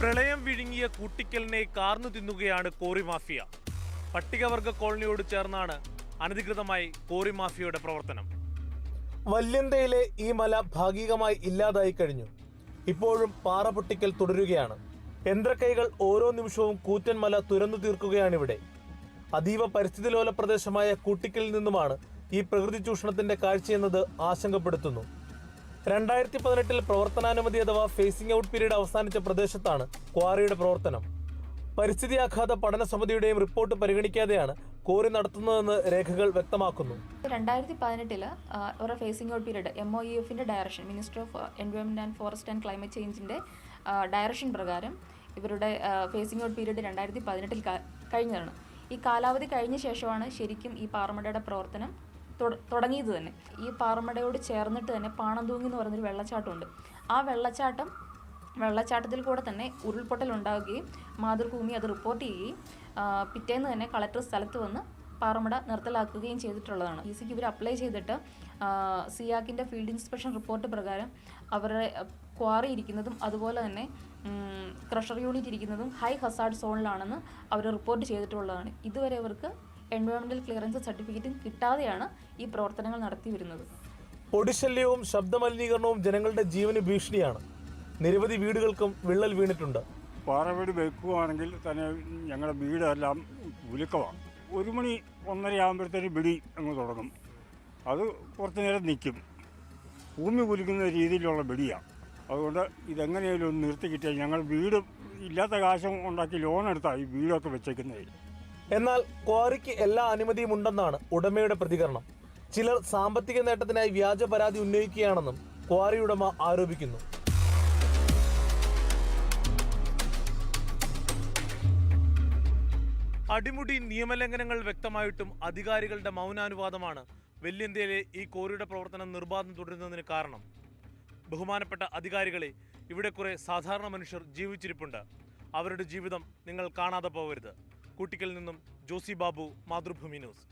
പ്രളയം വിഴുങ്ങിയ കൂട്ടിക്കലിനെ കാർന്നു തിന്നുകയാണ് quarry mafia. പട്ടികവർഗ കോളനിയോട് ചേർന്നാണ് അനധികൃതമായി കോറി മാഫിയയുടെ പ്രവർത്തനം. വല്യന്തയിലെ ഈ മല ഭാഗികമായി ഇല്ലാതായി കഴിഞ്ഞു. ഇപ്പോഴും പാറ പൊട്ടിക്കൽ തുടരുകയാണ്. യന്ത്രക്കൈകൾ ഓരോ നിമിഷവും കൂറ്റൻ മല തുരന്നു തീർക്കുകയാണിവിടെ. അതീവ പരിസ്ഥിതിലോല പ്രദേശമായ കൂട്ടിക്കലിൽ നിന്നുമാണ് ഈ പ്രകൃതി ചൂഷണത്തിന്റെ കാഴ്ചയെന്നത് ആശങ്കപ്പെടുത്തുന്നു. 2018 പ്രവർത്തനാനുമതി അഥവാ ഫേസിംഗ് ഔട്ട് പീരീഡ് അവസാനിച്ച പ്രദേശത്താണ് ക്വാറിയുടെ പ്രവർത്തനം. പരിസ്ഥിതി ആഘാത പഠന സമിതിയുടെയും റിപ്പോർട്ട് പരിഗണിക്കാതെയാണ് കോറി നടത്തുന്നതെന്ന് രേഖകൾ വ്യക്തമാക്കുന്നു. 2018 ഒരു ഫേസിംഗ് ഔട്ട് പീരീഡ് MOEFന്റെ direction, minister of environment and forest and climate ചേഞ്ചിന്റെ ഡയറക്ഷൻ പ്രകാരം ഇവരുടെ ഫേസിംഗ് ഔട്ട് പീരീഡ് 2018 കഴിഞ്ഞതാണ്. ഈ കാലാവധി കഴിഞ്ഞ ശേഷമാണ് ശരിക്കും ഈ പാറമടയുടെ പ്രവർത്തനം തുടങ്ങിയത് തന്നെ. ഈ പാറമടയോട് ചേർന്നിട്ട് തന്നെ പാണന്തൂങ്ങി എന്ന് പറയുന്നൊരു വെള്ളച്ചാട്ടമുണ്ട്. ആ വെള്ളച്ചാട്ടത്തിൽ കൂടെ തന്നെ ഉരുൾപൊട്ടൽ ഉണ്ടാവുകയും മാതൃഭൂമി അത് റിപ്പോർട്ട് ചെയ്യുകയും പിറ്റേന്ന് തന്നെ കളക്ടർ സ്ഥലത്ത് വന്ന് പാറമട നിർത്തലാക്കുകയും ചെയ്തിട്ടുള്ളതാണ്. ECക്ക് ഇവർ അപ്ലൈ ചെയ്തിട്ട് സിയാക്കിൻ്റെ ഫീൽഡ് ഇൻസ്പെക്ഷൻ റിപ്പോർട്ട് പ്രകാരം അവരുടെ ക്വാറി ഇരിക്കുന്നതും അതുപോലെ തന്നെ ക്രഷർ യൂണിറ്റ് ഇരിക്കുന്നതും ഹൈ ഹസാർഡ് സോണിലാണെന്ന് അവർ റിപ്പോർട്ട് ചെയ്തിട്ടുള്ളതാണ്. ഇതുവരെ അവർക്ക് എൻവയോൺമെന്റൽ ക്ലിയറൻസ് സർട്ടിഫിക്കറ്റും കിട്ടാതെയാണ് ഈ പ്രവർത്തനങ്ങൾ നടത്തി വരുന്നത്. പൊടിശല്യവും ശബ്ദമലിനീകരണവും ജനങ്ങളുടെ ജീവന് ഭീഷണിയാണ്. നിരവധി വീടുകൾക്കും വിള്ളൽ വീണിട്ടുണ്ട്. പാറ വീട് വെക്കുകയാണെങ്കിൽ തന്നെ ഞങ്ങളുടെ വീടെല്ലാം ഉലുക്കമാണ്. 1 മണി 1:30 ആകുമ്പോഴത്തേന് പിടി അങ്ങ് തുടങ്ങും. അത് കുറച്ച് നേരം നിൽക്കും. ഭൂമി കുലുക്കുന്ന രീതിയിലുള്ള പിടിയാണ്. അതുകൊണ്ട് ഇതെങ്ങനെയാലും ഒന്ന് നിർത്തി കിട്ടിയാൽ ഞങ്ങൾ വീട് ഇല്ലാത്ത കാശം ഉണ്ടാക്കി ലോൺ എടുത്താണ് ഈ വീടൊക്കെ വെച്ചേക്കുന്നത്. എന്നാൽ ക്വാറിക്ക് എല്ലാ അനുമതിയും ഉണ്ടെന്നാണ് ഉടമയുടെ പ്രതികരണം. ചിലർ സാമ്പത്തിക നേട്ടത്തിനായി വ്യാജ പരാതി ഉന്നയിക്കുകയാണെന്നും ക്വാറി ഉടമ ആരോപിക്കുന്നു. അടിമുടി നിയമലംഘനങ്ങൾ വ്യക്തമായിട്ടും അധികാരികളുടെ മൗനാനുവാദമാണ് വല്യന്തയിലെ ഈ ക്വാറിയുടെ പ്രവർത്തനം നിർബാധം തുടരുന്നതിന് കാരണം. ബഹുമാനപ്പെട്ട അധികാരികളെ, ഇവിടെ കുറെ സാധാരണ മനുഷ്യർ ജീവിച്ചിരിപ്പുണ്ട്. അവരുടെ ജീവിതം നിങ്ങൾ കാണാതെ പോകരുത്. കൂട്ടിക്കലിൽ നിന്നും ജോസി ബാബു, മാതൃഭൂമി ന്യൂസ്.